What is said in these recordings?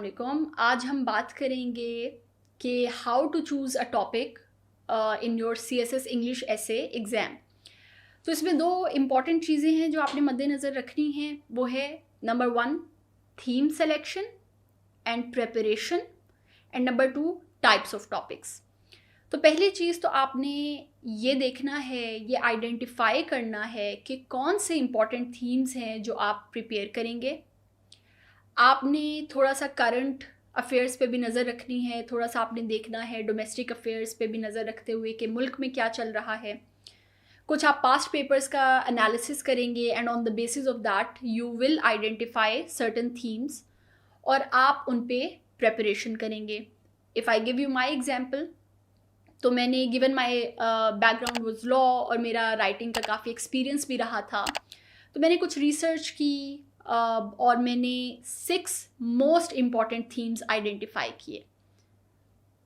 वालेकुम। आज हम बात करेंगे कि how to choose a topic in your CSS English essay exam. तो इसमें दो इम्पॉर्टेंट चीज़ें हैं जो आपने मद्देनज़र रखनी हैं। वो है number 1 theme selection and preparation and number 2 types of topics. तो पहली चीज़ तो आपने ये देखना है, ये आइडेंटिफाई करना है कि कौन से इम्पॉर्टेंट थीम्स हैं जो आप प्रिपेयर करेंगे। आपने थोड़ा सा करंट अफेयर्स पे भी नज़र रखनी है, थोड़ा सा आपने देखना है डोमेस्टिक अफेयर्स पे भी नज़र रखते हुए कि मुल्क में क्या चल रहा है। कुछ आप पास्ट पेपर्स का एनालिसिस करेंगे and on the basis of that you will identify certain themes और आप उन पे प्रेपरेशन करेंगे। If I give you my example, तो मैंने given my background was law और मेरा राइटिंग का काफ़ी एक्सपीरियंस भी रहा था। तो मैंने कुछ रिसर्च की और मैंने 6 मोस्ट इम्पॉर्टेंट थीम्स आइडेंटिफाई किए।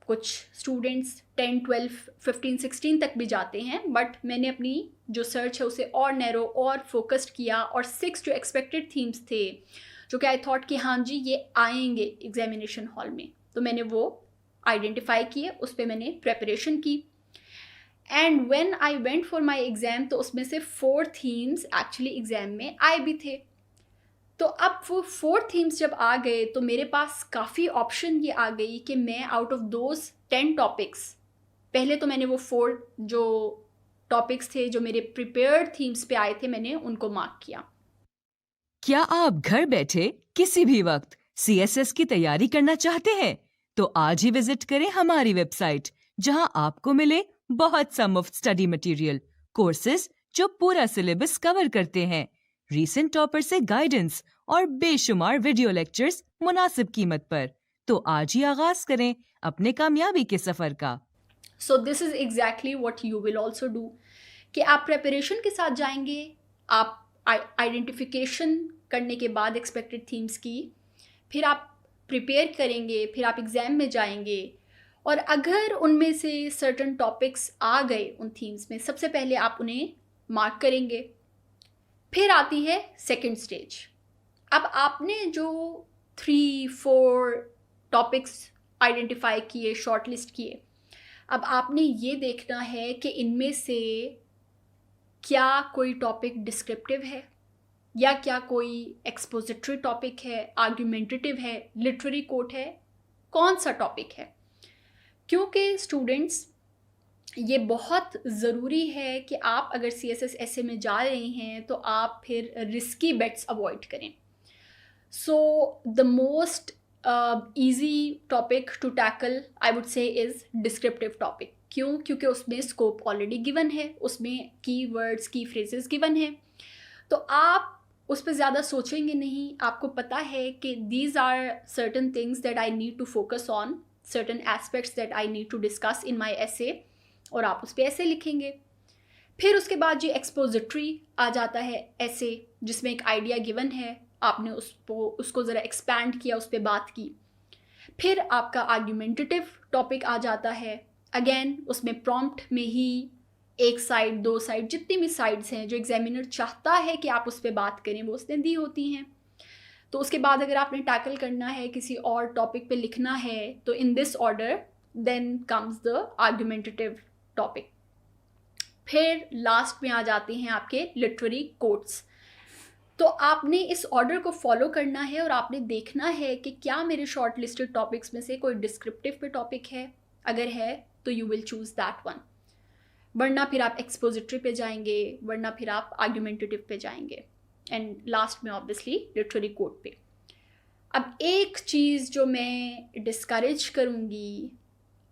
कुछ स्टूडेंट्स 10, 12, 15, 16 तक भी जाते हैं, बट मैंने अपनी जो सर्च है उसे और नैरो और फोकस्ड किया और 6 जो एक्सपेक्टेड थीम्स थे जो कि आई थॉट कि हाँ जी ये आएंगे एग्जामिनेशन हॉल में, तो मैंने वो आइडेंटिफाई किए, उस पर मैंने प्रेपरेशन की। And when I went for my exam तो उसमें से 4 थीम्स एक्चुअली एग्ज़ाम में आए भी थे। तो अब वो 4 थीम्स जब आ गए तो मेरे पास काफ़ी ऑप्शन ये आ गई कि मैं आउट ऑफ दोज 10 टॉपिक्स, पहले तो मैंने वो 4 जो टॉपिक्स थे जो मेरे प्रिपेयर्ड थीम्स पे आए थे मैंने उनको मार्क किया। क्या आप घर बैठे किसी भी वक्त सीएसएस की तैयारी करना चाहते हैं? तो आज ही विजिट करें हमारी वेबसाइट, जहां आपको मिले बहुत सा मुफ्त स्टडी मटेरियल, कोर्सेज जो पूरा सिलेबस कवर करते हैं, रीसेंट टॉपर से गाइडेंस और बेशुमार वीडियो लेक्चर्स मुनासिब कीमत पर। तो आज ही आगाज करें अपने कामयाबी के सफर का। So this is exactly what you will also do कि आप प्रेपरेशन के साथ जाएंगे। आप आइडेंटिफिकेशन करने के बाद एक्सपेक्टेड थीम्स की, फिर आप प्रिपेयर करेंगे, फिर आप एग्ज़ाम में जाएंगे और अगर उनमें से सर्टन टॉपिक्स आ गए उन थीम्स में, सबसे पहले आप उन्हें मार्क करेंगे। फिर आती है सेकंड स्टेज। अब आपने जो 3-4 टॉपिक्स आइडेंटिफाई किए, शॉर्ट लिस्ट किए, अब आपने ये देखना है कि इनमें से क्या कोई टॉपिक डिस्क्रिप्टिव है या क्या कोई एक्सपोजिटरी टॉपिक है, आर्ग्यूमेंटेटिव है, लिटरेरी कोट है, कौन सा टॉपिक है। क्योंकि स्टूडेंट्स ये बहुत ज़रूरी है कि आप अगर CSS ऐसे में जा रहे हैं तो आप फिर रिस्की बेट्स अवॉइड करें। So the most easy topic to tackle I would say is descriptive topic. क्यों? क्योंकि उसमें स्कोप ऑलरेडी गिवन है, उसमें की वर्ड्स की फ्रेजेस गिवन है, तो आप उस पर ज़्यादा सोचेंगे नहीं। आपको पता है कि these are certain things that I need to focus on, certain aspects that I need to discuss in my essay, और आप उस पर ऐसे लिखेंगे। फिर उसके बाद ये एक्सपोजिटरी आ जाता है ऐसे, जिसमें एक आइडिया गिवन है, आपने उसको ज़रा एक्सपैंड किया, उस पर बात की। फिर आपका आर्ग्यूमेंटेटिव टॉपिक आ जाता है, अगेन उसमें प्रॉम्प्ट में ही 1 साइड 2 साइड जितनी भी साइड्स हैं जो एग्जामिनर चाहता है कि आप उस पर बात करें वो उसने दी होती हैं। तो उसके बाद अगर आपने टैकल करना है, किसी और टॉपिक पे लिखना है, तो in this order then comes the argumentative topic. फिर लास्ट में आ जाते हैं आपके लिटरेरी कोट्स। तो आपने इस ऑर्डर को फॉलो करना है और आपने देखना है कि क्या मेरे शॉर्ट लिस्टेड टॉपिक्स में से कोई डिस्क्रिप्टिव पे टॉपिक है। अगर है तो you will choose that one, वरना फिर आप एक्सपोजिटरी पे जाएंगे, वरना फिर आप आर्ग्यूमेंटेटिव पे जाएंगे, एंड लास्ट में ऑब्वियसली लिटरेरी कोट पे। अब एक चीज़ जो मैं डिस्करेज करूँगी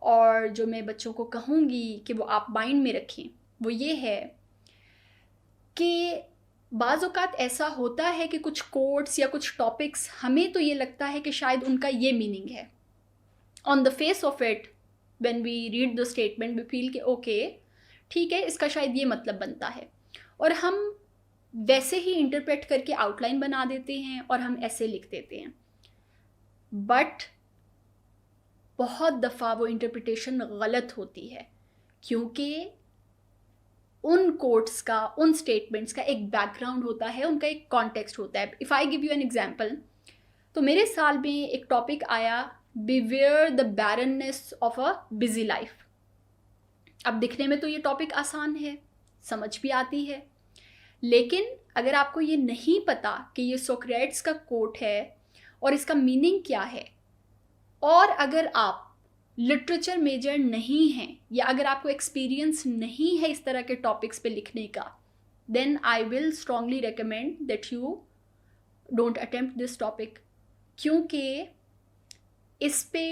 और जो मैं बच्चों को कहूँगी कि वो आप माइंड में रखें, वो ये है कि बाज़ औक़ात ऐसा होता है कि कुछ कोट्स या कुछ टॉपिक्स हमें तो ये लगता है कि शायद उनका ये मीनिंग है। On the face of it when we read the statement we feel कि ओके ठीक है, इसका शायद ये मतलब बनता है, और हम वैसे ही इंटरप्रेट करके आउटलाइन बना देते हैं और हम ऐसे लिख देते हैं। बट बहुत दफ़ा वो इंटरप्रिटेशन गलत होती है, क्योंकि उन कोट्स का, उन स्टेटमेंट्स का एक बैकग्राउंड होता है, उनका एक कॉन्टेक्स्ट होता है। If I give you an example, तो मेरे साल में एक टॉपिक आया, beware the barrenness of a busy life. अब दिखने में तो ये टॉपिक आसान है, समझ भी आती है, लेकिन अगर आपको ये नहीं पता कि ये सोक्रेट्स का कोट है और इसका मीनिंग क्या है, और अगर आप लिटरेचर मेजर नहीं हैं या अगर आपको एक्सपीरियंस नहीं है इस तरह के टॉपिक्स पे लिखने का, then I will strongly recommend that you don't attempt this topic, क्योंकि इस पे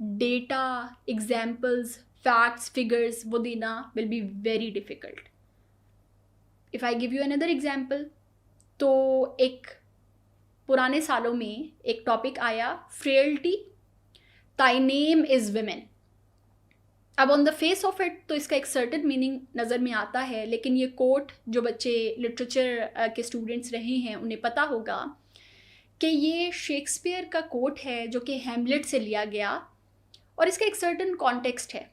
डेटा, एग्जाम्पल्स, फैक्ट्स, फिगर्स वो देना will be very difficult. If I give you another example, तो एक पुराने सालों में एक टॉपिक आया, फ्रेल्टी ताई नेम इज़ विमेन। अब on the face of it तो इसका एक सर्टेन मीनिंग नज़र में आता है, लेकिन ये कोट जो बच्चे लिटरेचर के स्टूडेंट्स रहे हैं उन्हें पता होगा कि ये शेक्सपियर का कोट है जो कि हैमलेट से लिया गया, और इसका एक सर्टेन कॉन्टेक्स्ट है।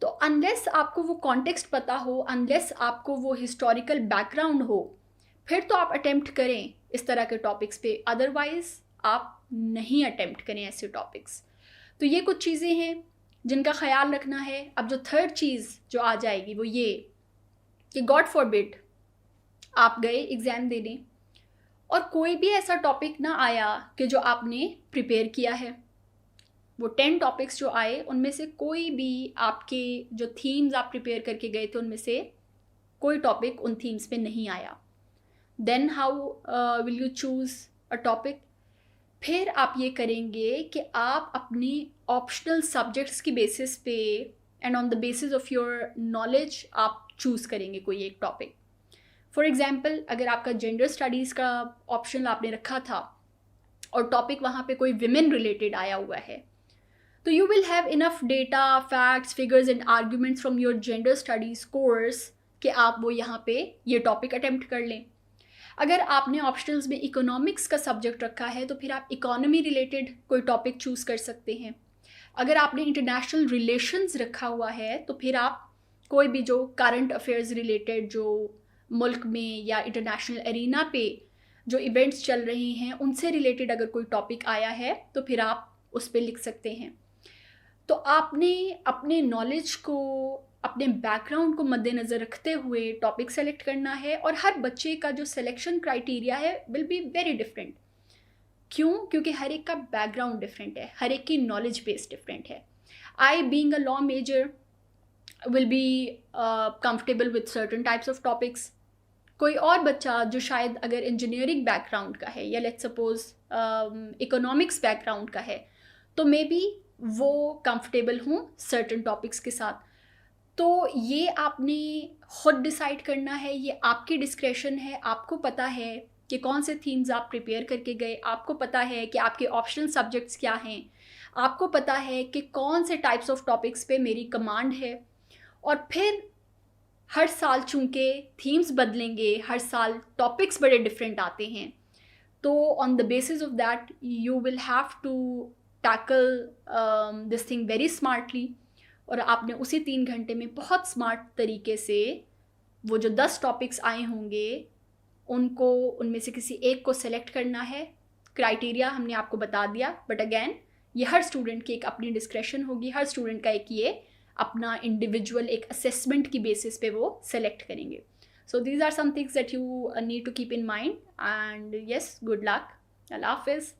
तो अनलेस आपको वो कॉन्टेक्स्ट पता हो, अनलेस आपको वो हिस्टोरिकल बैकग्राउंड हो, फिर तो आप अटेम्प्ट करें इस तरह के टॉपिक्स पे, अदरवाइज़ आप नहीं अटेम्प्ट करें ऐसे टॉपिक्स। तो ये कुछ चीज़ें हैं जिनका ख्याल रखना है। अब जो थर्ड चीज़ जो आ जाएगी वो ये कि गॉड फॉरबिड आप गए एग्ज़ाम देने और कोई भी ऐसा टॉपिक ना आया कि जो आपने प्रिपेयर किया है। वो 10 टॉपिक्स जो आए उनमें से कोई भी आपके जो थीम्स आप प्रिपेयर करके गए थे उनमें से कोई टॉपिक उन थीम्स पे नहीं आया, then how will you choose a topic? फिर आप ये करेंगे कि आप अपनी ऑप्शनल सब्जेक्ट्स की बेसिस पे and on the basis of your knowledge आप चूज़ करेंगे कोई एक टॉपिक। फॉर एग्ज़ाम्पल, अगर आपका जेंडर स्टडीज़ का ऑप्शन आपने रखा था और टॉपिक वहाँ पे कोई विमेन रिलेटेड आया हुआ है, तो you will have enough data, facts, figures and arguments from your gender studies course कि आप वो यहाँ पे ये टॉपिक अटेम्प्ट कर लें। अगर आपने ऑप्शनल्स में इकोनॉमिक्स का सब्जेक्ट रखा है तो फिर आप इकोनॉमी रिलेटेड कोई टॉपिक चूज़ कर सकते हैं। अगर आपने इंटरनेशनल रिलेशंस रखा हुआ है तो फिर आप कोई भी जो करंट अफेयर्स रिलेटेड, जो मुल्क में या इंटरनेशनल एरिना पे जो इवेंट्स चल रहे हैं उनसे रिलेटेड अगर कोई टॉपिक आया है तो फिर आप उस पर लिख सकते हैं। तो आपने अपने नॉलेज को, अपने बैकग्राउंड को मद्देनज़र रखते हुए टॉपिक सेलेक्ट करना है, और हर बच्चे का जो सिलेक्शन क्राइटेरिया है विल बी वेरी डिफरेंट। क्यों? क्योंकि हर एक का बैकग्राउंड डिफरेंट है, हर एक की नॉलेज बेस डिफरेंट है। I being a law major will be comfortable with certain types of topics. कोई और बच्चा जो शायद अगर इंजीनियरिंग बैकग्राउंड का है या लेट्स सपोज इकोनॉमिक्स बैकग्राउंड का है, तो मे बी वो कंफर्टेबल हूँ सर्टन टॉपिक्स के साथ। तो ये आपने खुद डिसाइड करना है, ये आपकी डिस्क्रेशन है। आपको पता है कि कौन से थीम्स आप प्रिपेयर करके गए, आपको पता है कि आपके ऑप्शनल सब्जेक्ट्स क्या हैं, आपको पता है कि कौन से टाइप्स ऑफ टॉपिक्स पे मेरी कमांड है। और फिर हर साल चूँकि थीम्स बदलेंगे, हर साल टॉपिक्स बड़े डिफरेंट आते हैं, तो on the basis of that you will have to tackle this thing very smartly. और आपने उसी 3 घंटे में बहुत स्मार्ट तरीके से वो जो 10 टॉपिक्स आए होंगे उनको, उनमें से किसी एक को सेलेक्ट करना है। क्राइटेरिया हमने आपको बता दिया, बट अगेन ये हर स्टूडेंट की एक अपनी डिस्क्रेशन होगी, हर स्टूडेंट का एक ये अपना इंडिविजुअल एक असेसमेंट की बेसिस पे वो सेलेक्ट करेंगे। So these are some things that you need to keep in mind, and yes, good luck, अल्लाह हाफिज़।